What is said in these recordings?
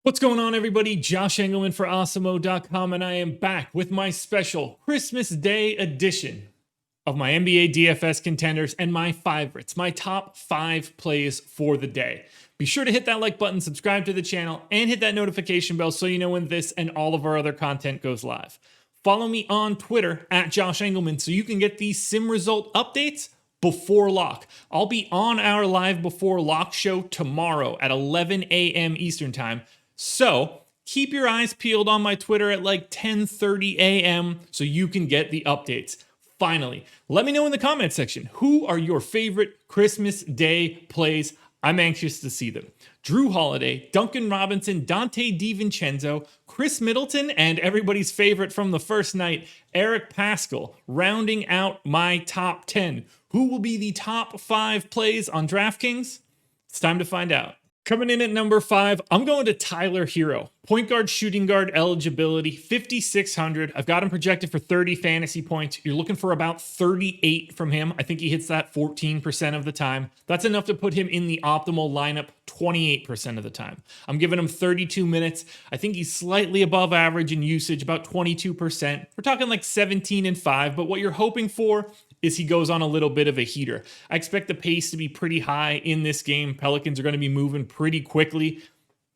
What's going on, everybody? Josh Engleman for Awesemo.com, and I am back with my special Christmas Day edition of my NBA DFS contenders and my favorites, my top 5 plays for the day. Be sure to hit that like button, subscribe to the channel, and hit that notification bell so you know when this and all of our other content goes live. Follow me on Twitter at Josh Engleman so you can get these sim result updates before lock. I'll be on our live before lock show tomorrow at 11 a.m. Eastern time. So keep your eyes peeled on my Twitter at like 10:30 a.m. so you can get the updates. Finally, let me know in the comment section, who are your favorite Christmas Day plays? I'm anxious to see them. Drew Holiday, Duncan Robinson, Dante DiVincenzo, Chris Middleton, and everybody's favorite from the first night, Eric Paschall, rounding out my top 10. Who will be the top 5 plays on DraftKings? It's time to find out. Coming in at number 5, I'm going to Tyler HERRO. Point guard, shooting guard eligibility, 5,600. I've got him projected for 30 fantasy points. You're looking for about 38 from him. I think he hits that 14% of the time. That's enough to put him in the optimal lineup 28% of the time. I'm giving him 32 minutes. I think he's slightly above average in usage, about 22%. We're talking like 17 and 5, but what you're hoping for is he goes on a little bit of a heater. I expect the pace to be pretty high in this game. Pelicans are going to be moving pretty quickly.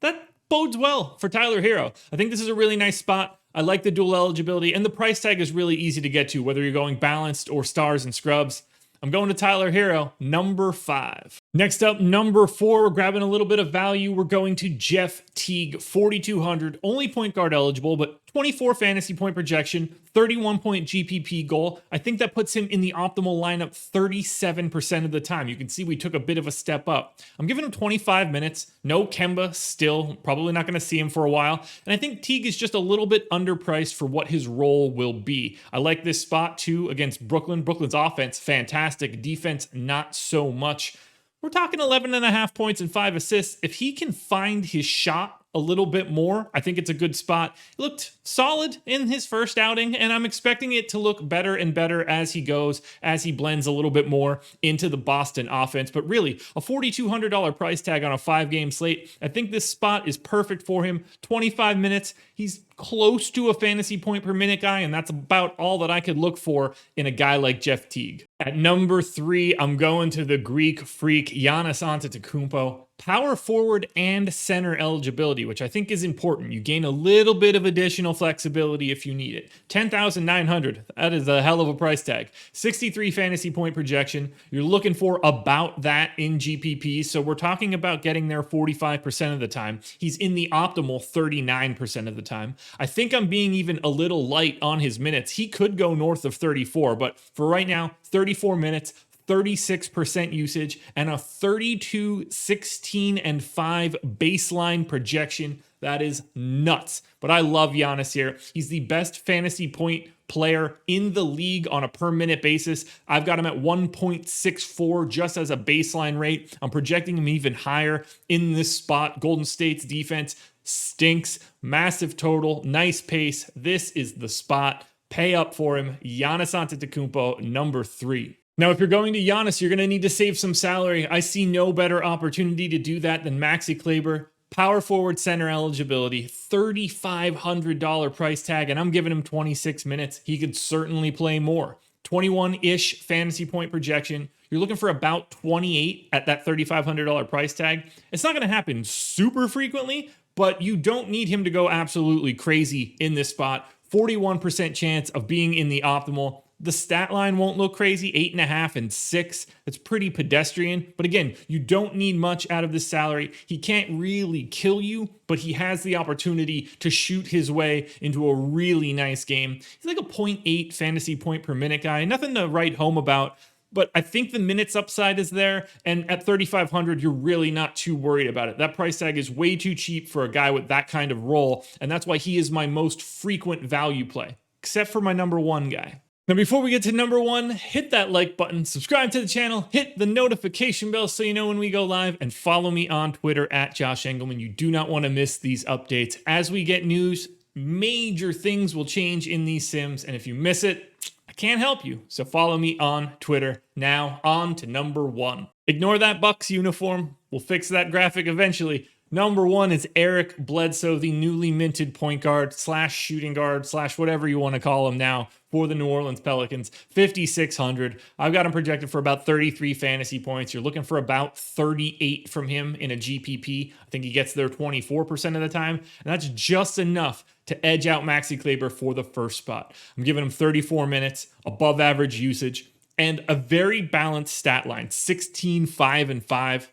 That bodes well for Tyler HERRO. I think this is a really nice spot. I like the dual eligibility, and the price tag is really easy to get to, whether you're going balanced or stars and scrubs. I'm going to Tyler HERRO, number 5. Next up, number 4, we're grabbing a little bit of value. We're going to Jeff Teague, 4,200, only point guard eligible, but 24 fantasy point projection, 31 point GPP goal. I think that puts him in the optimal lineup 37% of the time. You can see we took a bit of a step up. I'm giving him 25 minutes. No Kemba still. Probably not going to see him for a while. And I think Teague is just a little bit underpriced for what his role will be. I like this spot too against Brooklyn. Brooklyn's offense, fantastic. Defense, not so much. We're talking 11.5 points and 5 assists. If he can find his shot a little bit more, I think it's a good spot. He looked solid in his first outing, and I'm expecting it to look better and better as he goes, as he blends a little bit more into the Boston offense. But really, a $4,200 price tag on a 5-game slate, I think this spot is perfect for him. 25 minutes, he's close to a fantasy point per minute guy, and that's about all that I could look for in a guy like Jeff Teague. At number 3, I'm going to the Greek freak, Giannis Antetokounmpo. Power forward and center eligibility, which I think is important. You gain a little bit of additional flexibility if you need it. 10,900, that is a hell of a price tag. 63 fantasy point projection. You're looking for about that in GPP, so we're talking about getting there 45% of the time. He's in the optimal 39% of the time. I think I'm being even a little light on his minutes. He could go north of 34, but for right now, 34 minutes, 36% usage, and a 32, 16, and 5 baseline projection. That is nuts. But I love Giannis here. He's the best fantasy point player in the league on a per minute basis. I've got him at 1.64 just as a baseline rate. I'm projecting him even higher in this spot. Golden State's defense stinks. Massive total, nice pace. This is the spot. Pay up for him. Giannis Antetokounmpo, number 3. Now, if you're going to Giannis, you're going to need to save some salary. I see no better opportunity to do that than MAXI KLEBER. Power forward center eligibility, $3,500 price tag, and I'm giving him 26 minutes. He could certainly play more. 21-ish fantasy point projection. You're looking for about 28 at that $3,500 price tag. It's not going to happen super frequently, but you don't need him to go absolutely crazy in this spot. 41% chance of being in the optimal. The stat line won't look crazy, 8.5 and 6. That's pretty pedestrian. But again, you don't need much out of this salary. He can't really kill you, but he has the opportunity to shoot his way into a really nice game. He's like a 0.8 fantasy point per minute guy. Nothing to write home about, but I think the minutes upside is there. And at 3,500, you're really not too worried about it. That price tag is way too cheap for a guy with that kind of role. And that's why he is my most frequent value play, except for my number 1 guy. Now, before we get to number 1, hit that like button, subscribe to the channel, hit the notification bell so you know when we go live, and follow me on Twitter at Josh Engleman. You do not want to miss these updates. As we get news, major things will change in these sims, and if you miss it, I can't help you. So follow me on Twitter. Now, on to number 1. Ignore that Bucks uniform. We'll fix that graphic eventually. Number 1 is Eric Bledsoe, the newly minted point guard / shooting guard / whatever you want to call him now for the New Orleans Pelicans. 5,600. I've got him projected for about 33 fantasy points. You're looking for about 38 from him in a GPP. I think he gets there 24% of the time, and that's just enough to edge out Maxi Kleber for the first spot. I'm giving him 34 minutes, above average usage, and a very balanced stat line, 16, 5, and 5.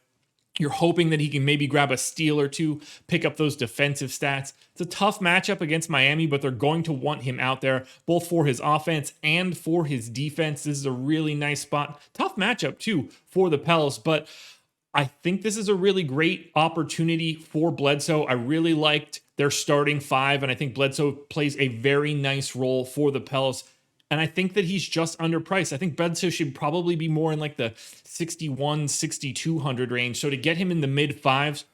You're hoping that he can maybe grab a steal or two, pick up those defensive stats. It's a tough matchup against Miami, but they're going to want him out there, both for his offense and for his defense. This is a really nice spot. Tough matchup, too, for the Pels, but I think this is a really great opportunity for Bledsoe. I really liked their starting 5, and I think Bledsoe plays a very nice role for the Pels. And I think that he's just underpriced. I think Bledsoe should probably be more in like the 61, 6,200 range. So to get him in the mid 5s,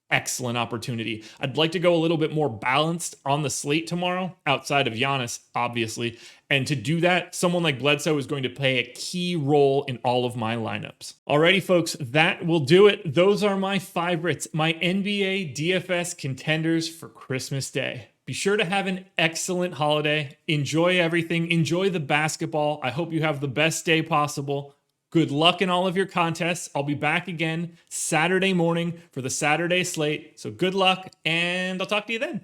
excellent opportunity. I'd like to go a little bit more balanced on the slate tomorrow, outside of Giannis, obviously. And to do that, someone like Bledsoe is going to play a key role in all of my lineups. Alrighty, folks, that will do it. Those are my favorites, my NBA DFS contenders for Christmas Day. Be sure to have an excellent holiday. Enjoy everything. Enjoy the basketball. I hope you have the best day possible. Good luck in all of your contests. I'll be back again Saturday morning for the Saturday slate. So good luck, and I'll talk to you then.